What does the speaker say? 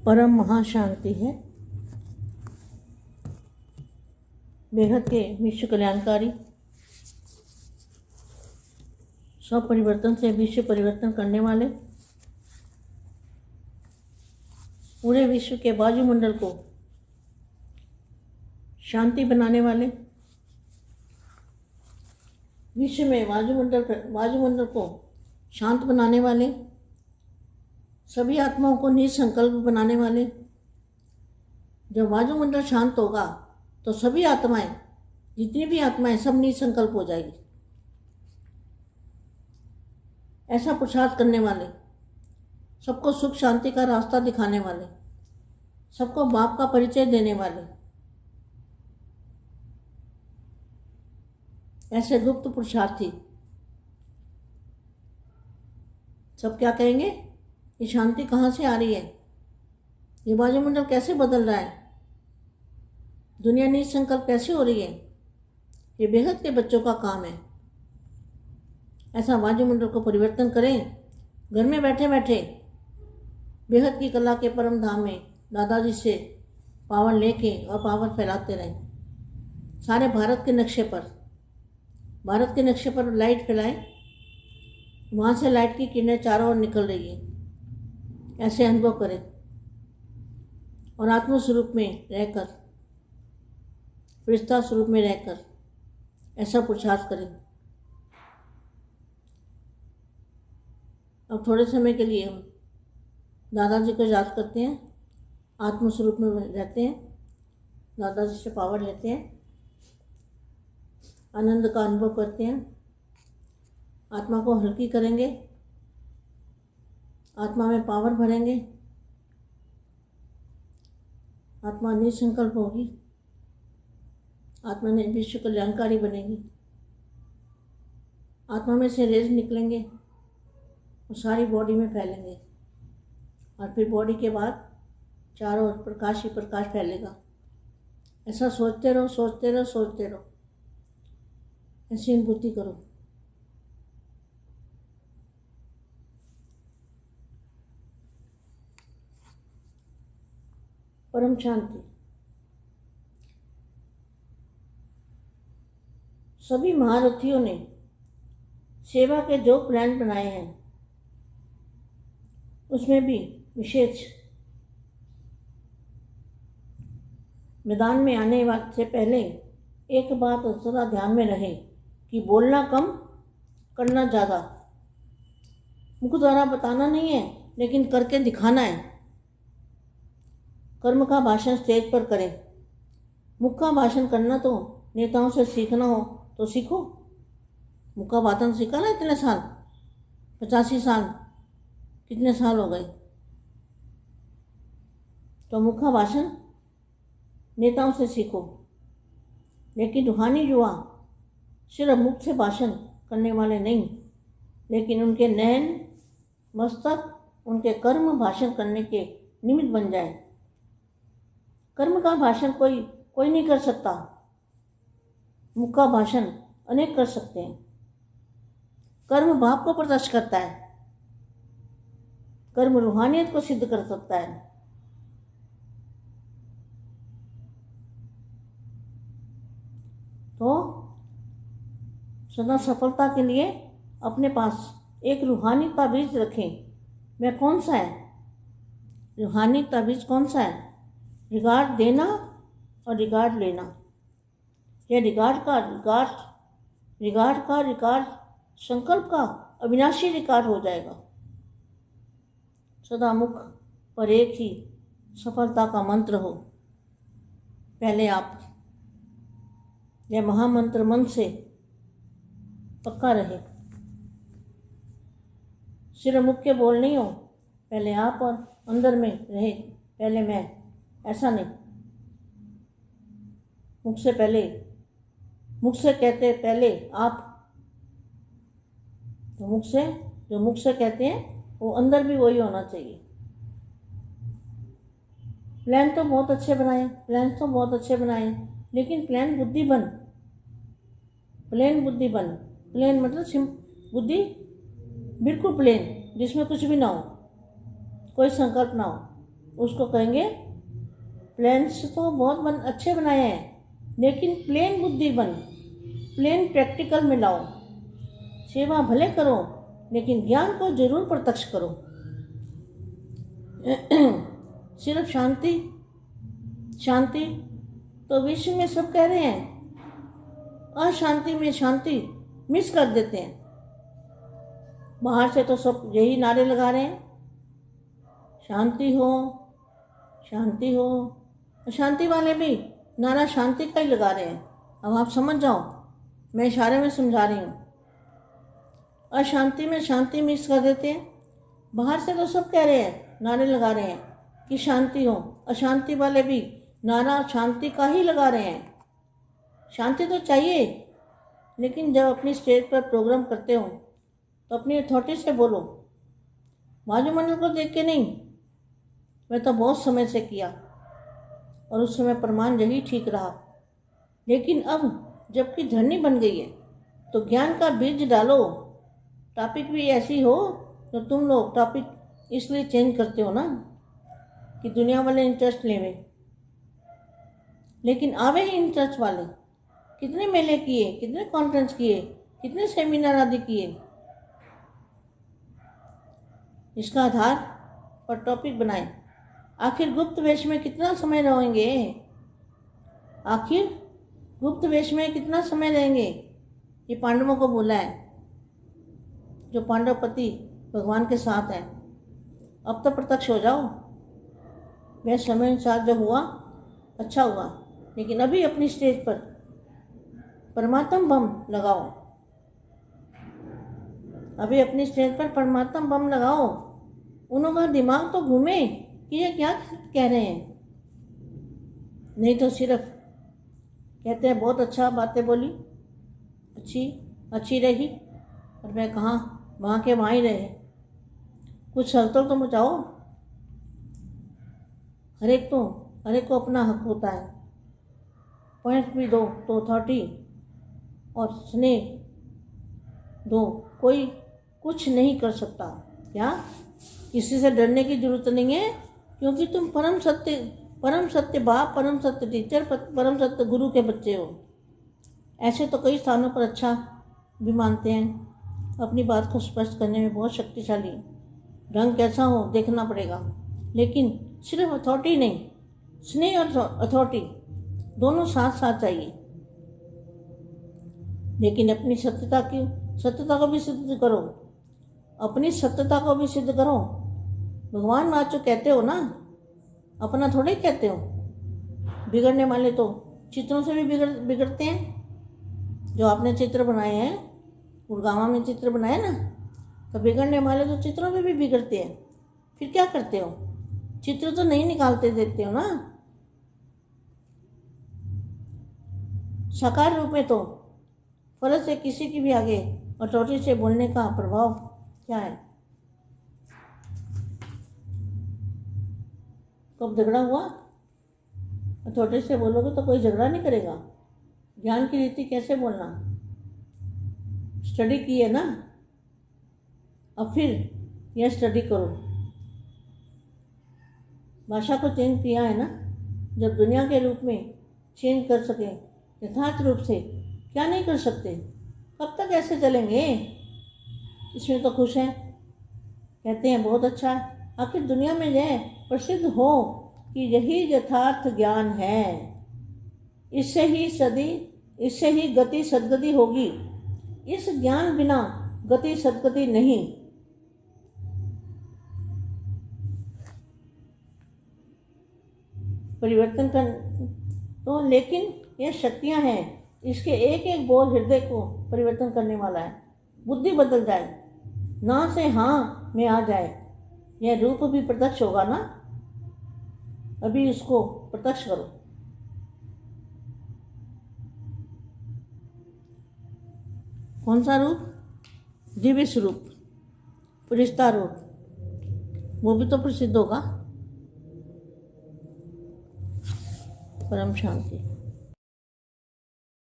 परम महाशांति है। बेहद के विश्व कल्याणकारी स्वपरिवर्तन से विश्व परिवर्तन करने वाले, पूरे विश्व के वायुमंडल को शांति बनाने वाले, विश्व में वायुमंडल को शांत बनाने वाले, सभी आत्माओं को निसंकल्प बनाने वाले। जब वायुमंडल शांत होगा तो सभी आत्माएं, जितनी भी आत्माएं, सब निसंकल्प हो जाएगी। ऐसा पुरुषार्थ करने वाले, सबको सुख शांति का रास्ता दिखाने वाले, सबको बाप का परिचय देने वाले, ऐसे गुप्त पुरुषार्थी सब क्या कहेंगे? ये शांति कहाँ से आ रही है? ये वायुमंडल कैसे बदल रहा है? दुनिया निसंकल्प कैसे हो रही है? ये बेहद के बच्चों का काम है। ऐसा वायुमंडल को परिवर्तन करें। घर में बैठे बैठे बेहद की कला के परम धाम में दादाजी से पावर लेके और पावर फैलाते रहें। सारे भारत के नक्शे पर लाइट फैलाएं। वहाँ से लाइट की किरणें चारों ओर निकल रही है, ऐसे अनुभव करें। और आत्म स्वरूप में रहकर, फरिश्ता स्वरूप में रहकर ऐसा पुरुषार्थ करें। अब थोड़े समय के लिए हम दादाजी को याद करते हैं, आत्म स्वरूप में रहते हैं, दादाजी से पावर लेते हैं, आनंद का अनुभव करते हैं, आत्मा को हल्की करेंगे, आत्मा में पावर भरेंगे, आत्मा निसंकल्प होगी, आत्मा ने विश्व कल्याणकारी बनेगी। आत्मा में से रेज निकलेंगे और सारी बॉडी में फैलेंगे, और फिर बॉडी के बाद चारों ओर प्रकाश ही प्रकाश फैलेगा। ऐसा सोचते रहो, सोचते रहो, सोचते रहो, ऐसी अनुभूति करो। परम शांति। सभी महारथियों ने सेवा के जो प्लान बनाए हैं उसमें भी विशेष मैदान में आने से पहले एक बात सदा ध्यान में रहे कि बोलना कम, करना ज़्यादा। मुख द्वारा बताना नहीं है, लेकिन करके दिखाना है। कर्म का भाषण स्टेज पर करें। मुख का भाषण करना तो नेताओं से सीखना हो तो सीखो। मुख का भाषण सीखा ना इतने साल, 85 साल, कितने साल हो गए। तो मुख का भाषण नेताओं से सीखो। लेकिन रूहानी युवा सिर्फ मुख से भाषण करने वाले नहीं, लेकिन उनके नयन मस्तक, उनके कर्म भाषण करने के निमित्त बन जाए। कर्म का भाषण कोई नहीं कर सकता, मुख का भाषण अनेक कर सकते हैं। कर्म भाव को प्रदर्शित करता है, कर्म रूहानियत को सिद्ध कर सकता है। तो सदा सफलता के लिए अपने पास एक रूहानी ताबीज रखें। वह कौन सा है? रूहानी ताबीज कौन सा है? रिगार्ड देना और रिगार्ड लेना। यह रिगार्ड संकल्प का अविनाशी रिकॉर्ड हो जाएगा। सदा मुख पर एक ही सफलता का मंत्र हो। पहले आप यह महामंत्र मन से पक्का रहे। सिर्फ मुख के बोल नहीं हो, पहले आप और अंदर में रहे, पहले मैं, ऐसा नहीं। मुख से कहते पहले आप, तो मुख से कहते हैं वो अंदर भी वही होना चाहिए। प्लान तो बहुत अच्छे बनाए, लेकिन प्लान बुद्धि बन। प्लेन मतलब बुद्धि बिल्कुल प्लेन, जिसमें कुछ भी ना हो, कोई संकल्प ना हो, उसको कहेंगे प्लान्स तो बहुत अच्छे बनाए हैं, लेकिन प्लेन बुद्धि बन, प्लेन प्रैक्टिकल में लाओ। सेवा भले करो, लेकिन ज्ञान को जरूर प्रत्यक्ष करो। सिर्फ शांति शांति तो विश्व में सब कह रहे हैं, अशांति में शांति मिस कर देते हैं। बाहर से तो सब यही नारे लगा रहे हैं, शांति हो शांति हो। अशांति वाले भी नारा शांति का ही लगा रहे हैं। अब आप समझ जाओ, मैं इशारे में समझा रही हूँ। अशांति में शांति मिस कर देते हैं। बाहर से तो सब कह रहे हैं, नारे लगा रहे हैं कि शांति हो, अशांति वाले भी नारा शांति का ही लगा रहे हैं। शांति तो चाहिए, लेकिन जब अपनी स्टेज पर प्रोग्राम करते हो तो अपनी अथॉरिटी से बोलो, वायुमंडल को देख के नहीं। मैं तो बहुत समय से किया और उस समय प्रमाण यही ठीक रहा, लेकिन अब जबकि धरनी बन गई है तो ज्ञान का बीज डालो। टॉपिक भी ऐसी हो तो तुम लोग टॉपिक इसलिए चेंज करते हो ना कि दुनिया वाले इंटरेस्ट लेवे, लेकिन आवे ही इंटरेस्ट वाले। कितने मेले किए, कितने कॉन्फ्रेंस किए, कितने सेमिनार आदि किए। इसका आधार पर टॉपिक बनाएं। आखिर गुप्त वेश में कितना समय रहेंगे, आखिर गुप्त वेश में कितना समय रहेंगे। ये पांडवों को बोला है, जो पांडवपति भगवान के साथ हैं। अब तो प्रत्यक्ष हो जाओ। वह समय अनुसार जब हुआ अच्छा हुआ, लेकिन अभी अपनी स्टेज पर परमात्मा बम लगाओ। अभी अपनी स्टेज पर परमात्मा बम लगाओ। उनका दिमाग तो घूमे कि ये क्या कह रहे हैं। नहीं तो सिर्फ कहते हैं बहुत अच्छा बातें बोली, अच्छी रही, और मैं कहाँ वहाँ के वहाँ ही रहे। कुछ हलचल तो मचाओ। हर एक को अपना हक होता है। पॉइंट भी दो तो अथॉरिटी और स्नेह दो। कोई कुछ नहीं कर सकता। क्या किसी से डरने की जरूरत नहीं है, क्योंकि तुम परम सत्य बाप, परम सत्य टीचर, परम सत्य गुरु के बच्चे हो। ऐसे तो कई स्थानों पर अच्छा भी मानते हैं। अपनी बात को स्पष्ट करने में बहुत शक्तिशाली। ढंग कैसा हो देखना पड़ेगा, लेकिन सिर्फ अथॉरिटी नहीं, स्नेह और अथॉरिटी दोनों साथ साथ चाहिए। लेकिन अपनी सत्यता को भी सिद्ध करो। अपनी सत्यता को भी सिद्ध करो। भगवान माचो कहते हो ना, अपना थोड़े कहते हो। बिगड़ने वाले तो चित्रों से भी बिगड़ते हैं। जो आपने चित्र बनाए हैं, गुड़गावा में चित्र बनाए ना, तो बिगड़ने वाले तो चित्रों में भी बिगड़ते हैं। फिर क्या करते हो? चित्र तो नहीं निकालते देते हो ना। साकार रूप में तो फर्ज से किसी की भी आगे अथॉरिटी से बोलने का प्रभाव क्या है? कब झगड़ा हुआ? अथॉरिटी से बोलोगे तो कोई झगड़ा नहीं करेगा। ज्ञान की रीति कैसे बोलना, स्टडी की है ना। अब फिर यह स्टडी करो। भाषा को चेंज किया है ना। जब दुनिया के रूप में चेंज कर सके, यथार्थ रूप से क्या नहीं कर सकते? कब तक ऐसे चलेंगे? इसमें तो खुश हैं, कहते हैं बहुत अच्छा है। आखिर दुनिया में यह प्रसिद्ध हो कि यही यथार्थ ज्ञान है। इससे ही गति सद्गति होगी। इस ज्ञान बिना गति सद्गति नहीं। परिवर्तन कर तो, लेकिन ये शक्तियां हैं। इसके एक एक बोल हृदय को परिवर्तन करने वाला है। बुद्धि बदल जाए, ना से हाँ में आ जाए। यह रूप भी प्रत्यक्ष होगा ना। अभी इसको प्रत्यक्ष करो। कौन सा रूप? दिव्य स्वरूप, फरिश्ता रूप। वो भी तो प्रसिद्ध होगा। परम शांति।